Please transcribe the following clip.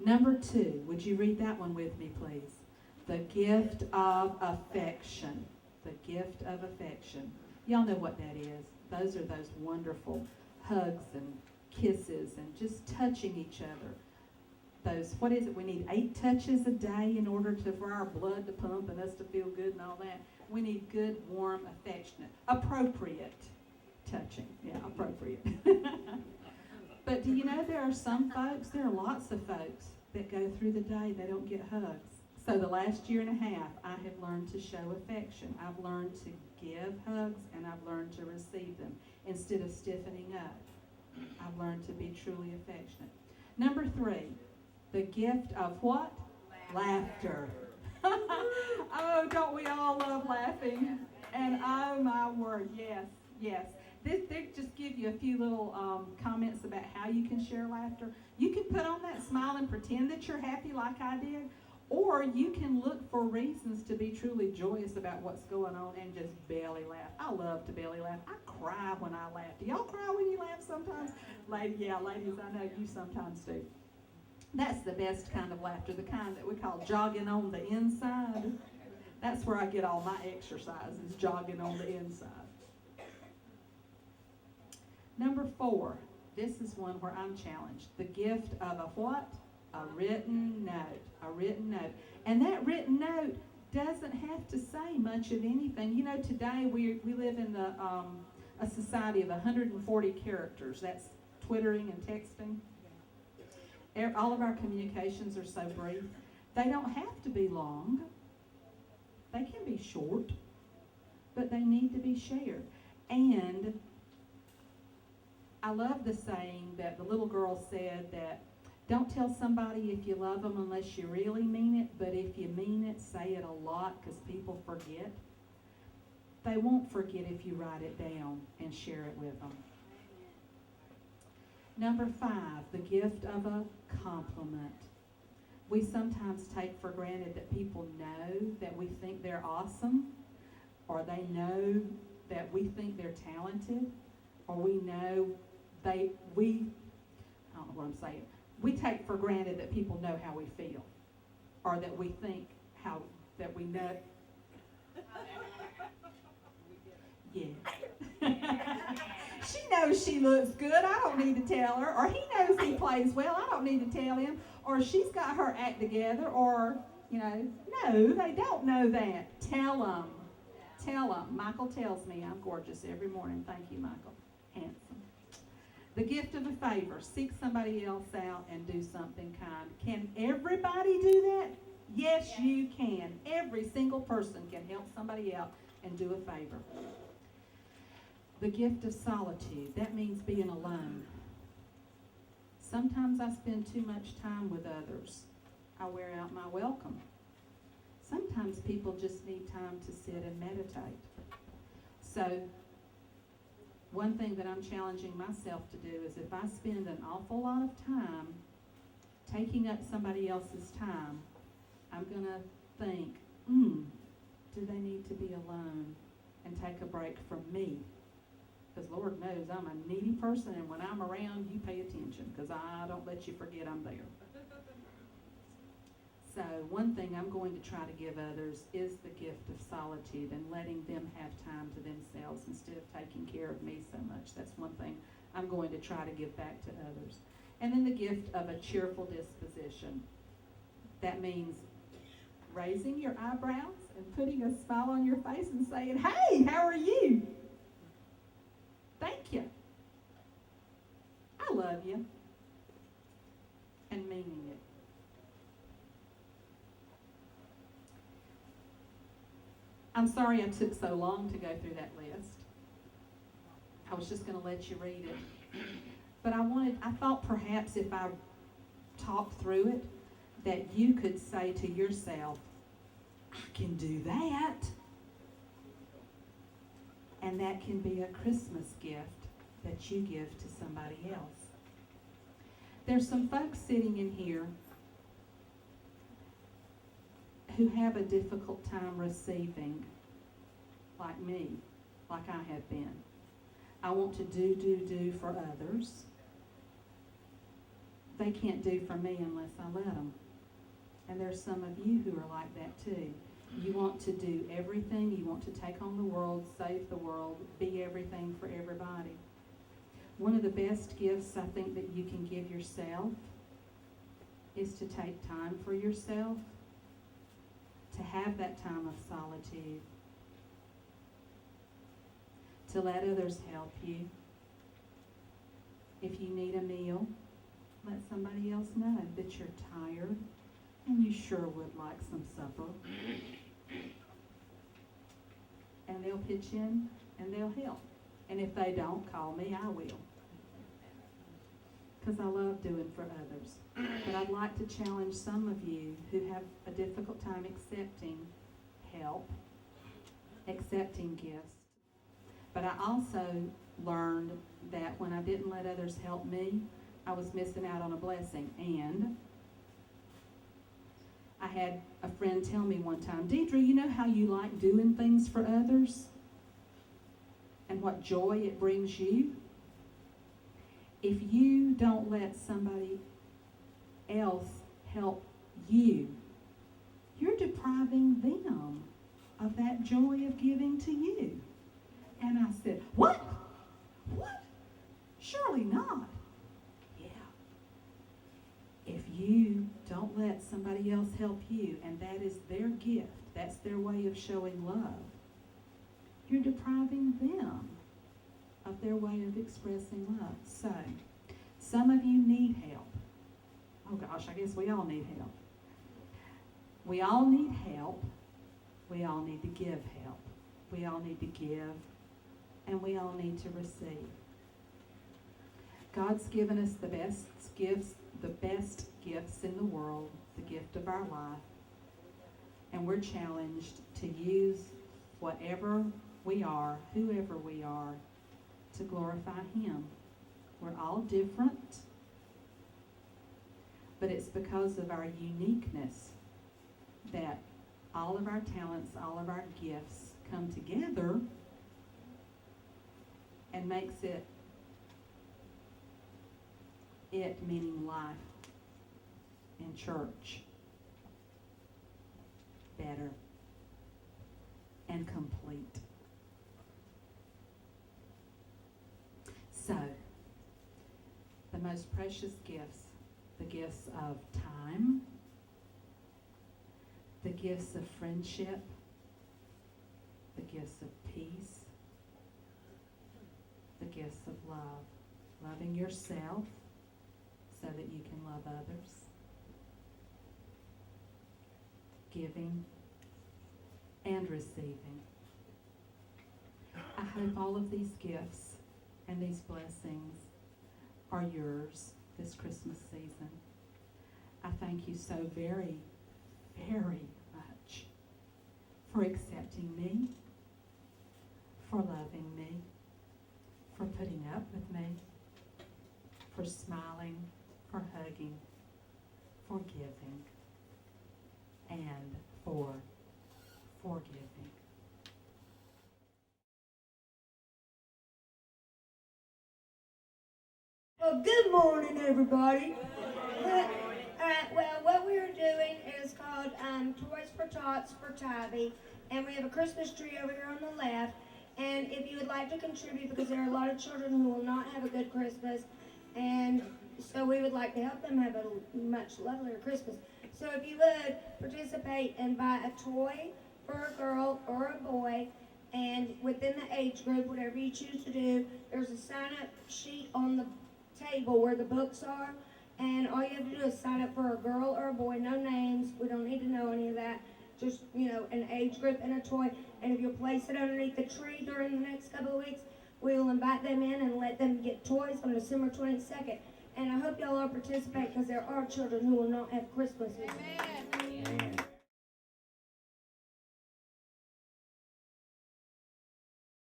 Number 2, would you read that one with me, please? The gift of affection. The gift of affection. Y'all know what that is. Those are those wonderful hugs and kisses and just touching each other. Those, what is it? We need 8 touches a day in order for our blood to pump and us to feel good and all that. We need good, warm, affectionate, appropriate touching. Yeah, appropriate. But do you know there are some folks, there are lots of folks that go through the day, they don't get hugs. So the last year and a half, I have learned to show affection. I've learned to give hugs and I've learned to receive them instead of stiffening up. I've learned to be truly affectionate. Number 3, the gift of what? Laughter. Oh, don't we all love laughing? And oh my word, yes, yes. They just give you a few little comments about how you can share laughter. You can put on that smile and pretend that you're happy like I did, or you can look for reasons to be truly joyous about what's going on and just belly laugh. I love to belly laugh. I cry when I laugh. Do y'all cry when you laugh sometimes? Ladies, I know you sometimes do. That's the best kind of laughter, the kind that we call jogging on the inside. That's where I get all my exercise, is jogging on the inside. Number 4, this is one where I'm challenged. The gift of a what? A written note. A written note. And that written note doesn't have to say much of anything. You know, today we live in a society of 140 characters. That's twittering and texting. All of our communications are so brief. They don't have to be long. They can be short, but they need to be shared. And I love the saying that the little girl said that don't tell somebody if you love them unless you really mean it, but if you mean it, say it a lot because people forget. They won't forget if you write it down and share it with them. Number 5, the gift of a compliment. We sometimes take for granted that people know that we think they're awesome, or they know that we think they're talented, or we know I don't know what I'm saying. We take for granted that people know how we feel, or that we think that we know. Yeah. She knows she looks good. I don't need to tell her. Or he knows he plays well. I don't need to tell him. Or she's got her act together. Or, no, they don't know that. Tell them. Tell them. Michael tells me I'm gorgeous every morning. Thank you, Michael. Handsome. The gift of a favor. Seek somebody else out and do something kind. Can everybody do that? Yes, you can. Every single person can help somebody out and do a favor. The gift of solitude. That means being alone. Sometimes I spend too much time with others. I wear out my welcome. Sometimes people just need time to sit and meditate. So, one thing that I'm challenging myself to do is if I spend an awful lot of time taking up somebody else's time, I'm going to think, do they need to be alone and take a break from me? Because Lord knows I'm a needy person, and when I'm around, you pay attention because I don't let you forget I'm there. So one thing I'm going to try to give others is the gift of solitude and letting them have time to themselves instead of taking care of me so much. That's one thing I'm going to try to give back to others. And then the gift of a cheerful disposition. That means raising your eyebrows and putting a smile on your face and saying, "Hey, how are you? Thank you. I love you." And meaning it. I'm sorry I took so long to go through that list. I was just going to let you read it. But I thought perhaps if I talked through it, that you could say to yourself, I can do that. And that can be a Christmas gift that you give to somebody else. There's some folks sitting in here who have a difficult time receiving, like me, like I have been. I want to do for others. they can't do for me unless I let them. And there's some of you who are like that too. You want to do everything. You want to take on the world, save the world, be everything for everybody. One of the best gifts I think that you can give yourself is to take time for yourself, to have that time of solitude, to let others help you. If you need a meal, let somebody else know that you're tired and you sure would like some supper. And they'll pitch in and they'll help. And if they don't, call me, I will. Because I love doing for others. But I'd like to challenge some of you who have a difficult time accepting help, accepting gifts. But I also learned that when I didn't let others help me, I was missing out on a blessing. And I had a friend tell me one time, Dedra, you know how you like doing things for others? And what joy it brings you? If you don't let somebody else help you, you're depriving them of that joy of giving to you. And I said, what? What? Surely not. Yeah. If you don't let somebody else help you, and that is their gift, that's their way of showing love, you're depriving them of their way of expressing love. So, some of you need help. Oh gosh, I guess we all need help. We all need help. We all need to give help. We all need to give, and we all need to receive. God's given us the best gifts in the world, the gift of our life. And we're challenged to use whatever we are, whoever we are, to glorify Him. We're all different, but it's because of our uniqueness that all of our talents, all of our gifts come together and makes it meaning life in church better and complete. So, the most precious gifts, the gifts of time, the gifts of friendship, the gifts of peace, the gifts of love, loving yourself so that you can love others, giving and receiving. I hope all of these gifts and these blessings are yours this Christmas season. I thank you so very, very much for accepting me, for loving me, for putting up with me, for smiling, for hugging, for giving, and for forgiving. Well, good morning, everybody. Well, what we are doing is called Toys for Tots for Tybee, and we have a Christmas tree over here on the left. And if you would like to contribute, because there are a lot of children who will not have a good Christmas, and so we would like to help them have a much lovelier Christmas. So if you would participate and buy a toy for a girl or a boy, and within the age group, whatever you choose to do, there's a sign-up sheet on the table where the books are, and all you have to do is sign up for a girl or a boy, no names, we don't need to know any of that, just, an age group and a toy. And if you'll place it underneath the tree during the next couple of weeks, we will invite them in and let them get toys on December 22nd. And I hope y'all all participate, because there are children who will not have Christmas. Amen.